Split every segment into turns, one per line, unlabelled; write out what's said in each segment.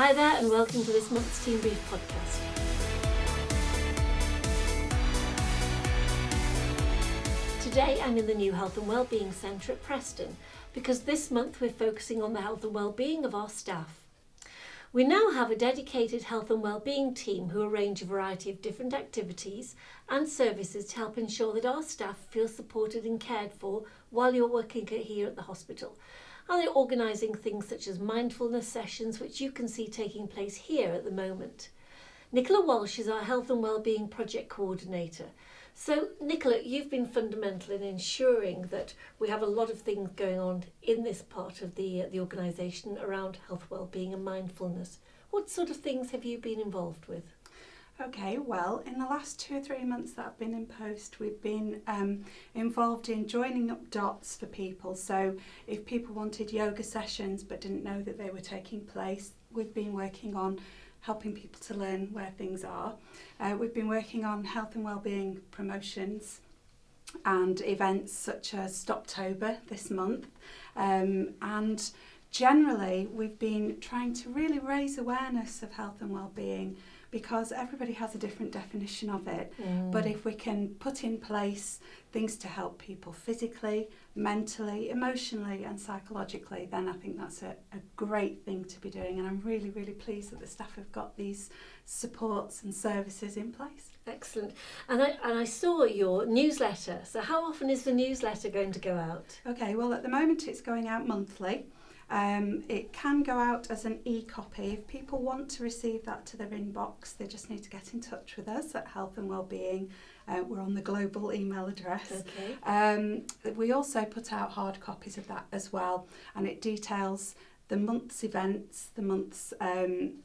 Hi there and welcome to this month's Team Brief podcast. Today I'm in the new Health and Wellbeing Centre at Preston because this month we're focusing on the health and wellbeing of our staff. We now have a dedicated health and wellbeing team who arrange a variety of different activities and services to help ensure that our staff feel supported and cared for while you're working here at the hospital. And they're organising things such as mindfulness sessions, which you can see taking place here at the moment. Nicola Walsh is our Health and Wellbeing Project Coordinator. So, Nicola, you've been fundamental in ensuring that we have a lot of things going on in this part of the organisation around health, wellbeing and mindfulness. What sort of things have you been involved with?
Okay, well, in the last 2 or 3 months that I've been in post, we've been involved in joining up dots for people. So if people wanted yoga sessions but didn't know that they were taking place, we've been working on helping people to learn where things are. We've been working on health and wellbeing promotions and events such as Stoptober this month. And generally, we've been trying to really raise awareness of health and wellbeing because everybody has a different definition of it. But if we can put in place things to help people physically, mentally, emotionally and psychologically, then I think that's a great thing to be doing. And I'm really, really pleased that the staff have got these supports and services in place.
Excellent. And I saw your newsletter. So how often is the newsletter going to go out?
Okay, well at the moment it's going out monthly. It can go out as an e-copy. If people want to receive that to their inbox, they just need to get in touch with us at Health and Wellbeing. We're on the global email address.
Okay.
We also put out hard copies of that as well, and it details the month's events, the month's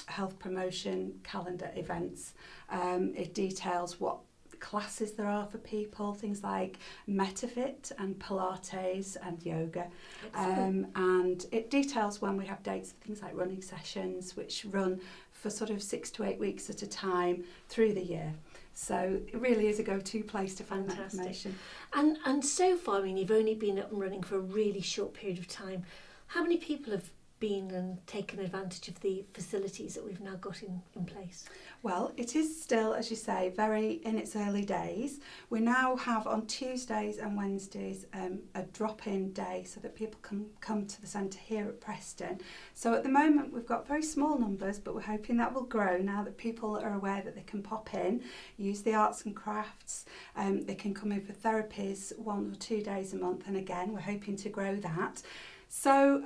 health promotion calendar events. It details what classes there are for people, things like MetaFit and Pilates and yoga. And it details when we have dates for things like running sessions, which run for sort of 6 to 8 weeks at a time through the year. So it really is a go-to place to find that information.
And so far, I mean, you've only been up and running for a really short period of time. How many people have been and taken advantage of the facilities that we've now got in place?
Well, it is still, as you say, very in its early days. We now have on Tuesdays and Wednesdays a drop-in day so that people can come to the centre here at Preston. So at the moment we've got very small numbers, but we're hoping that will grow now that people are aware that they can pop in, use the arts and crafts. They can come in for therapies 1 or 2 days a month, and again we're hoping to grow that. So,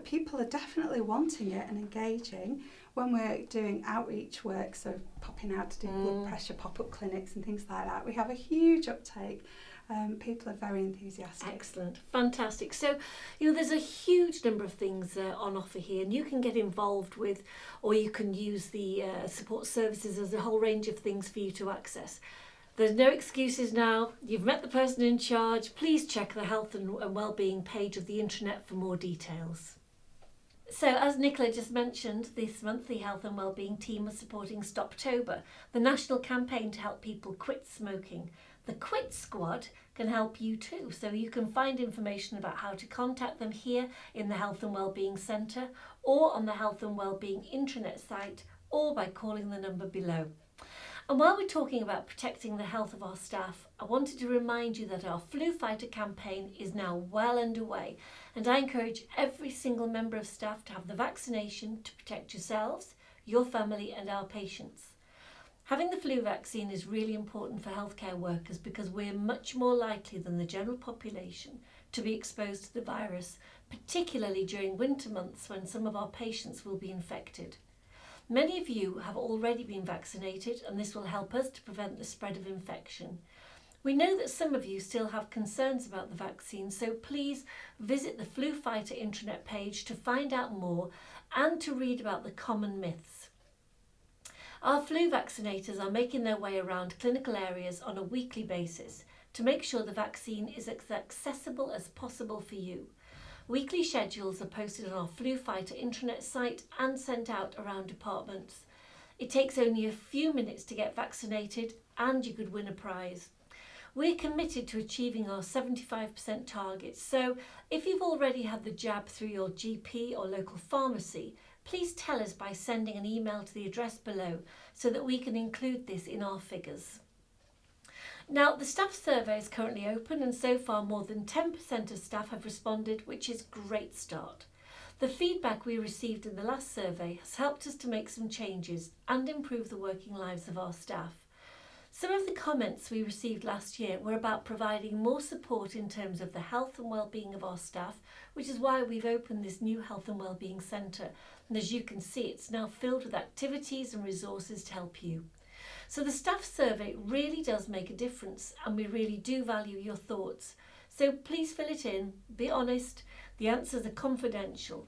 people are definitely wanting it and engaging. When we're doing outreach work, so popping out to do blood pressure pop-up clinics and things like that, we have a huge uptake. People are very enthusiastic.
Excellent, fantastic. So, there's a huge number of things on offer here, and you can get involved with, or you can use the support services as a whole range of things for you to access. There's no excuses now. You've met the person in charge. Please check the health and wellbeing page of the intranet for more details. So, as Nicola just mentioned, this month the Health and Wellbeing team is supporting Stoptober, the national campaign to help people quit smoking. The Quit Squad can help you too, so you can find information about how to contact them here in the Health and Wellbeing Centre or on the Health and Wellbeing intranet site or by calling the number below. And while we're talking about protecting the health of our staff, I wanted to remind you that our Flu Fighter campaign is now well underway, and I encourage every single member of staff to have the vaccination to protect yourselves, your family and our patients. Having the flu vaccine is really important for healthcare workers because we're much more likely than the general population to be exposed to the virus, particularly during winter months when some of our patients will be infected. Many of you have already been vaccinated, and this will help us to prevent the spread of infection. We know that some of you still have concerns about the vaccine, so please visit the Flu Fighter intranet page to find out more and to read about the common myths. Our flu vaccinators are making their way around clinical areas on a weekly basis to make sure the vaccine is as accessible as possible for you. Weekly schedules are posted on our Flu Fighter intranet site and sent out around departments. It takes only a few minutes to get vaccinated and you could win a prize. We're committed to achieving our 75% target, so if you've already had the jab through your GP or local pharmacy, please tell us by sending an email to the address below so that we can include this in our figures. Now, the staff survey is currently open and so far more than 10% of staff have responded, which is a great start. The feedback we received in the last survey has helped us to make some changes and improve the working lives of our staff. Some of the comments we received last year were about providing more support in terms of the health and wellbeing of our staff, which is why we've opened this new Health and Wellbeing Centre. And as you can see, it's now filled with activities and resources to help you. So the staff survey really does make a difference, and we really do value your thoughts. So please fill it in, be honest, the answers are confidential.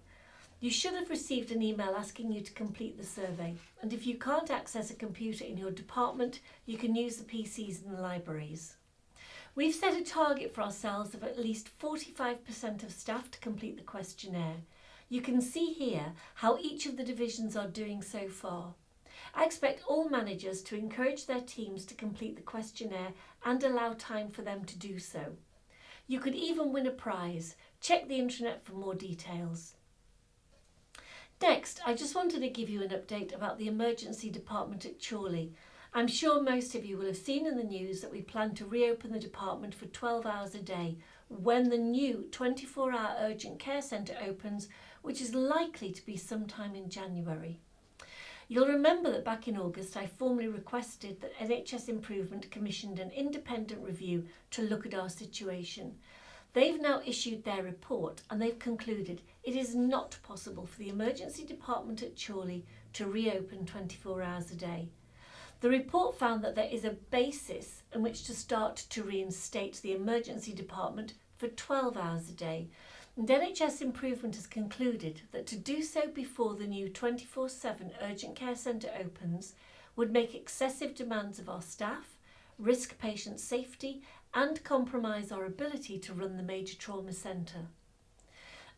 You should have received an email asking you to complete the survey, and if you can't access a computer in your department, you can use the PCs in the libraries. We've set a target for ourselves of at least 45% of staff to complete the questionnaire. You can see here how each of the divisions are doing so far. I expect all managers to encourage their teams to complete the questionnaire and allow time for them to do so. You could even win a prize. Check the intranet for more details. Next, I just wanted to give you an update about the emergency department at Chorley. I'm sure most of you will have seen in the news that we plan to reopen the department for 12 hours a day when the new 24-hour urgent care centre opens, which is likely to be sometime in January. You'll remember that back in August I formally requested that NHS Improvement commissioned an independent review to look at our situation. They've now issued their report and they've concluded it is not possible for the emergency department at Chorley to reopen 24 hours a day. The report found that there is a basis in which to start to reinstate the emergency department for 12 hours a day. And NHS Improvement has concluded that to do so before the new 24/7 urgent care centre opens would make excessive demands of our staff, risk patient safety and compromise our ability to run the major trauma centre.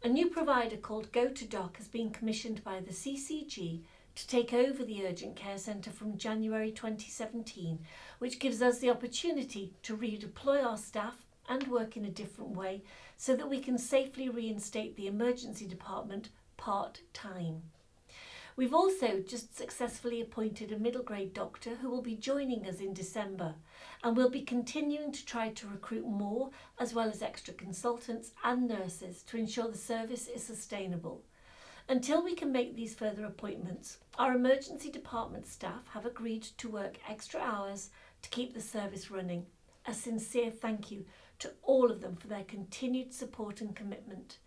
A new provider called GoToDoc has been commissioned by the CCG to take over the urgent care centre from January 2017, which gives us the opportunity to redeploy our staff and work in a different way so that we can safely reinstate the emergency department part-time. We've also just successfully appointed a middle grade doctor who will be joining us in December, and we'll be continuing to try to recruit more as well as extra consultants and nurses to ensure the service is sustainable. Until we can make these further appointments, our emergency department staff have agreed to work extra hours to keep the service running. A sincere thank you to all of them for their continued support and commitment.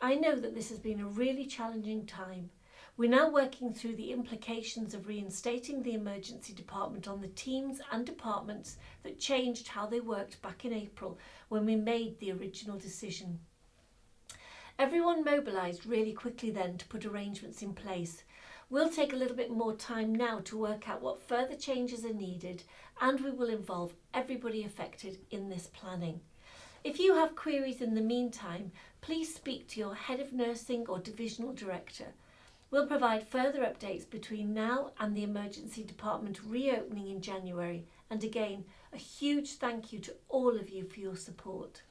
I know that this has been a really challenging time. We're now working through the implications of reinstating the emergency department on the teams and departments that changed how they worked back in April when we made the original decision. Everyone mobilised really quickly then to put arrangements in place. We'll take a little bit more time now to work out what further changes are needed, and we will involve everybody affected in this planning. If you have queries in the meantime, please speak to your head of nursing or divisional director. We'll provide further updates between now and the emergency department reopening in January. And again, a huge thank you to all of you for your support.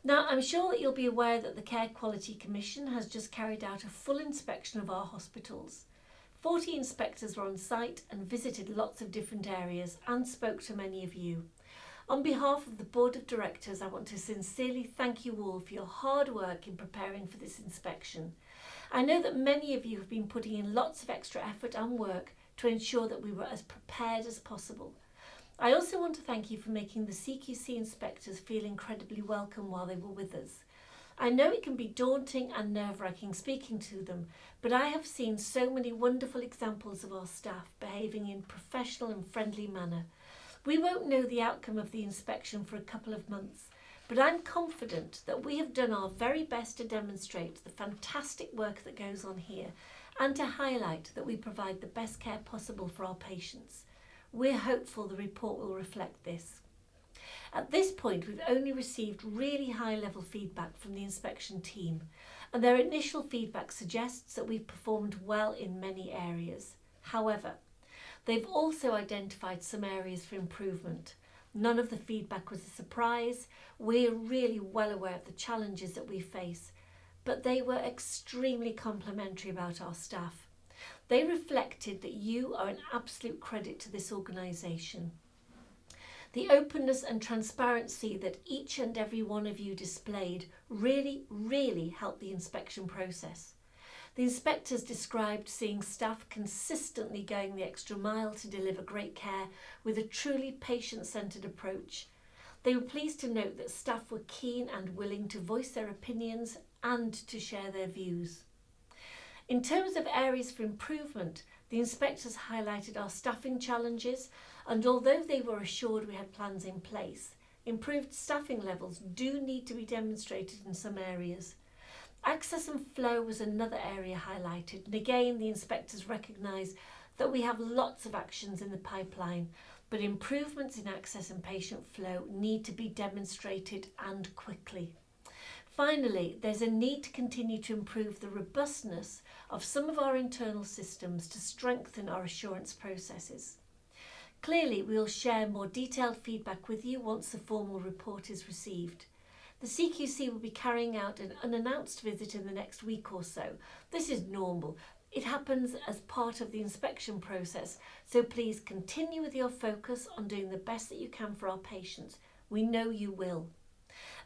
Now, I'm sure that you'll be aware that the Care Quality Commission has just carried out a full inspection of our hospitals. 40 inspectors were on site and visited lots of different areas and spoke to many of you. On behalf of the Board of Directors, I want to sincerely thank you all for your hard work in preparing for this inspection. I know that many of you have been putting in lots of extra effort and work to ensure that we were as prepared as possible. I also want to thank you for making the CQC inspectors feel incredibly welcome while they were with us. I know it can be daunting and nerve-wracking speaking to them, but I have seen so many wonderful examples of our staff behaving in a professional and friendly manner. We won't know the outcome of the inspection for a couple of months, but I'm confident that we have done our very best to demonstrate the fantastic work that goes on here and to highlight that we provide the best care possible for our patients. We're hopeful the report will reflect this. At this point, we've only received really high-level feedback from the inspection team, and their initial feedback suggests that we've performed well in many areas. However, they've also identified some areas for improvement. None of the feedback was a surprise. We're really well aware of the challenges that we face, but they were extremely complimentary about our staff. They reflected that you are an absolute credit to this organisation. The openness and transparency that each and every one of you displayed really helped the inspection process. The inspectors described seeing staff consistently going the extra mile to deliver great care with a truly patient-centred approach. They were pleased to note that staff were keen and willing to voice their opinions and to share their views. In terms of areas for improvement, the inspectors highlighted our staffing challenges, and although they were assured we had plans in place, improved staffing levels do need to be demonstrated in some areas. Access and flow was another area highlighted, and again the inspectors recognised that we have lots of actions in the pipeline, but improvements in access and patient flow need to be demonstrated and quickly. Finally, there's a need to continue to improve the robustness of some of our internal systems to strengthen our assurance processes. Clearly, we'll share more detailed feedback with you once the formal report is received. The CQC will be carrying out an unannounced visit in the next week or so. This is normal. It happens as part of the inspection process, so please continue with your focus on doing the best that you can for our patients. We know you will.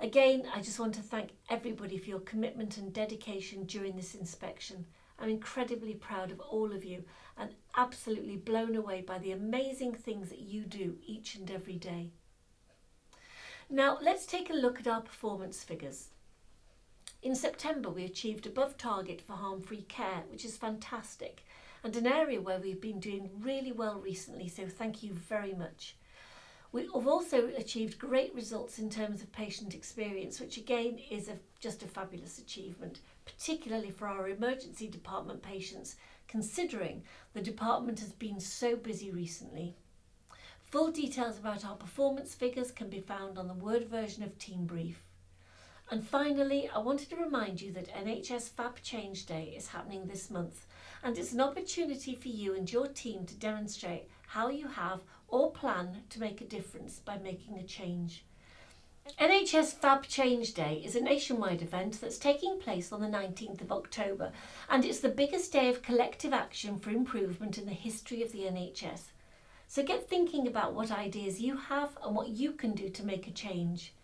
Again, I just want to thank everybody for your commitment and dedication during this inspection. I'm incredibly proud of all of you and absolutely blown away by the amazing things that you do each and every day. Now, let's take a look at our performance figures. In September, we achieved above target for harm-free care, which is fantastic, and an area where we've been doing really well recently, so thank you very much. We have also achieved great results in terms of patient experience, which again is just a fabulous achievement, particularly for our emergency department patients, considering the department has been so busy recently. Full details about our performance figures can be found on the Word version of Team Brief. And finally, I wanted to remind you that NHS Fab Change Day is happening this month, and it's an opportunity for you and your team to demonstrate how you have or plan to make a difference by making a change. NHS Fab Change Day is a nationwide event that's taking place on the 19th of October, and it's the biggest day of collective action for improvement in the history of the NHS. So get thinking about what ideas you have and what you can do to make a change.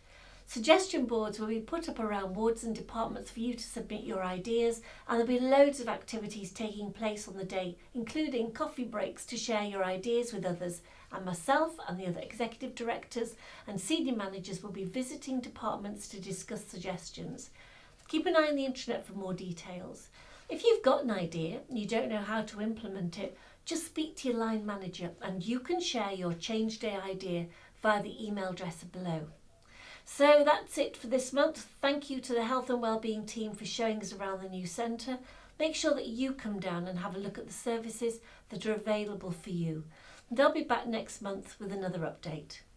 Suggestion boards will be put up around wards and departments for you to submit your ideas, and there'll be loads of activities taking place on the day, including coffee breaks to share your ideas with others, and myself and the other executive directors and senior managers will be visiting departments to discuss suggestions. Keep an eye on the intranet for more details. If you've got an idea and you don't know how to implement it, just speak to your line manager and you can share your Change Day idea via the email address below. So that's it for this month. Thank you to the Health and Wellbeing team for showing us around the new centre. Make sure that you come down and have a look at the services that are available for you. And I'll be back next month with another update.